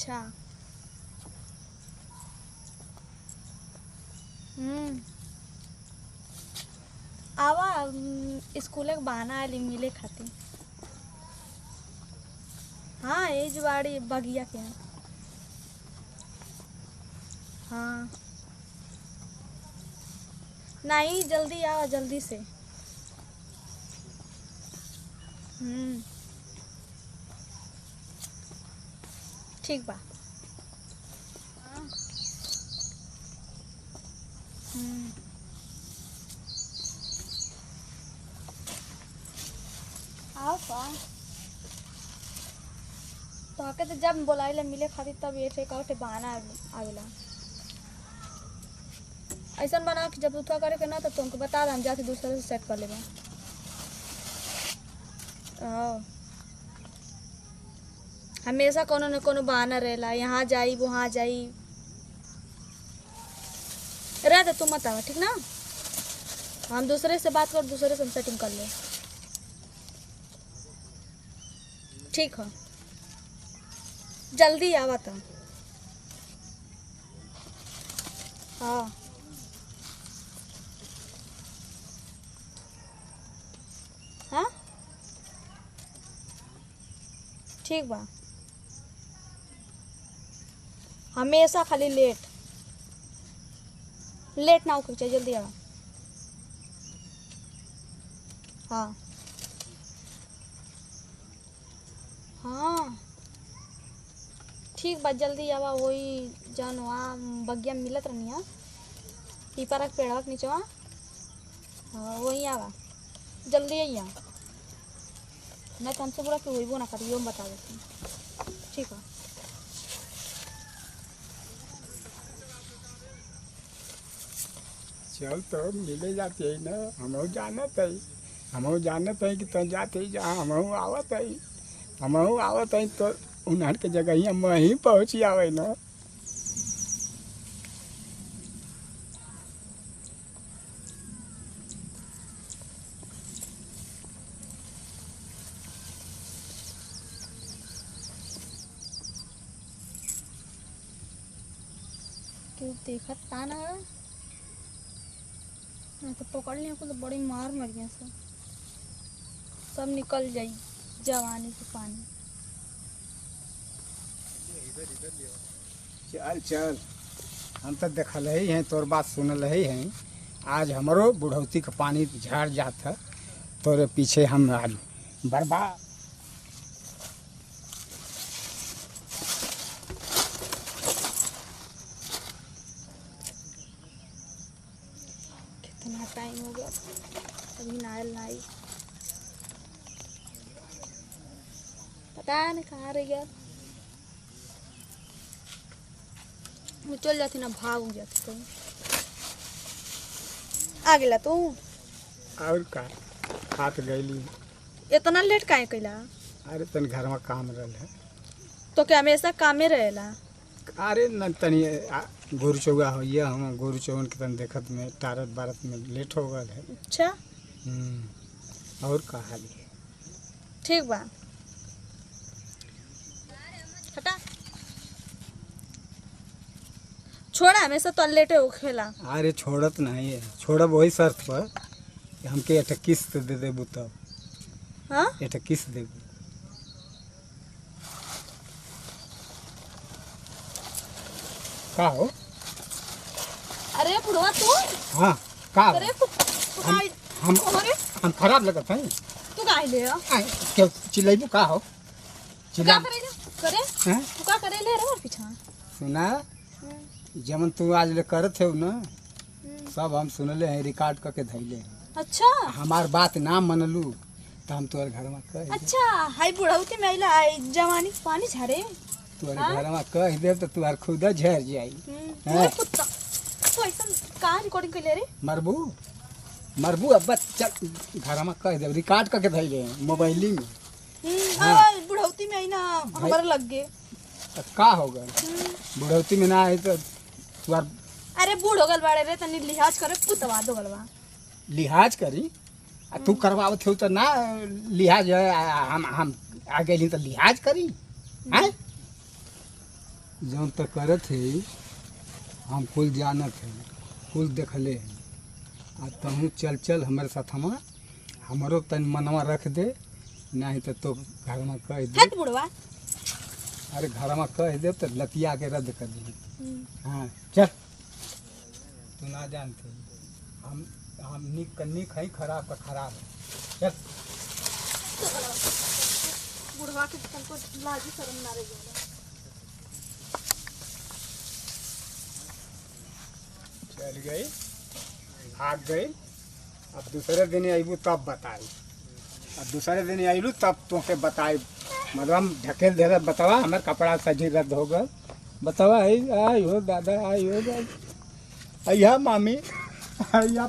अच्छा। आवा स्कूल के बहाना आली मिले खातिर। हाँ ये जुआड़ी बगिया के हैं। हाँ नहीं जल्दी आओ जल्दी से। ठीक बा। हाँ। आओ का तो आके तो जब बोलाइले मिले खातिर तब ये थे कहते बहाना आवेला। ऐसा बनाओ कि जब उठा करे के ना तो तुमको बता हम जाके दूसरे से सेट कर लेबा। हमेशा कोनो न कोनो बहाना रहेला, यहाँ जाई वहाँ जाई। रह दे तुम मत आवा ठीक ना। हम दूसरे से बात कर दूसरे से हम सेटिंग कर ले। ठीक है जल्दी आवा तो। हाँ हाँ ठीक बा। हमेशा खाली लेट लेट ना हो चाहिए, जल्दी आ। हाँ हाँ ठीक बा जल्दी आवा। वही जन वहाँ बगिया मिलत रहनी है पीपरा के पेड़वा के नीचे। हाँ वही आवा जल्दी आई। नहीं तो हमसे बुरा कि वही ना करी हम बता देती हूँ। ठीक है चल तो मिले जाते ही ना। हम जानत है कि तुम जाते ही जहाँ हम आवत है तो उन्हर के जगह ही हम वहीं पहुँची आवे ना। क्यों देखत ताना नहीं तो पकड़ने को तो बड़ी मार मरिया सब निकल जाई जवानी के पानी। चल चल हम तो देखल ही हैं, तोर बात सुनल ही हैं। आज हमारो बुढ़ौती का पानी झाड़ जात है तोरे पीछे हम आज बर्बाद। कितना टाइम हो गया अभी नायल नाई पता नहीं कहाँ रह गया। मैं चल जाती ना भाग जाती तो आ गेला तू। और का हाथ गईली। इतना लेट काहे कैला। अरे तन घर में काम रहल है। तो क्या हमेशा कामे रहेला। अरे न तनी गोरु चौगा होइए हम गोरु चौन के तन देखत में टारत बारत में लेट हो गल है। अच्छा और का हाल है। ठीक बा हटा छोड़ा हमेशा तो लेटे हो खेला। अरे छोड़त नहीं है, छोड़ब वही शर्त पर कि हमके एक किस्त दे देबू तब। हाँ एक किस्त देबू। का हो। अरे बुढ़वा तू। हाँ का अरे तू हम खराब लगत हैं। तू काहे ले क्यों चिल्लाइबू का हो। चिल्ला करे हैं तू का करे ले रे पीछा। सुना जमन तू आज ले करत है ना सब हम सुनले हैं, रिकॉर्ड करके धैले हैं। अच्छा हमार बात ना मनलू तो हम तोहर घर में कह। अच्छा हाय बुढ़ौती में आइला जवानी पानी झारे तोहर घर में कह दे तो तुहार खुद झड़ जाई। कुत्ता तो ऐसा कहाँ रिकॉर्डिंग कर ले रे। मरबू अब चल घर में कह दे रिकॉर्ड करके धैले हैं मोबाइल में। बुढ़ौती में आई ना हमारा लग गए का होगा। बुढ़ौती में ना आई तो तुहार। अरे बूढ़ हो गल बाड़े रे तनी लिहाज करे कुतवा दो गलवा। लिहाज करी तू करवावत हो तो ना लिहाज हम आ गई तो लिहाज करी हैं। जौन तक करत है हम कुल जानत है, कुल देखले हैं। आ तहूँ चल चल हमारे साथ हमारो तन मनवा रख दे, नहीं तो घर में कह दे। हट बुढ़वा। अरे घर में कह दे तो लतिया के रद्द कर दी। हम्म। हाँ चल, तू ना जानते हम निक है, खराब का खराब है। चल बुढ़वा के तुमको लाजी शर्म ना रही। चल गई, भाग गई। अब दूसरे दिन अबू तब बताई, अब दूसरे दिन अयलू तब तुमके बताई। मतलब ढकेल दे बतावा हमारे कपड़ा सजी रद्द हो गल। बतावा आई हो दादा, आई हो दादा, अया मामी, अया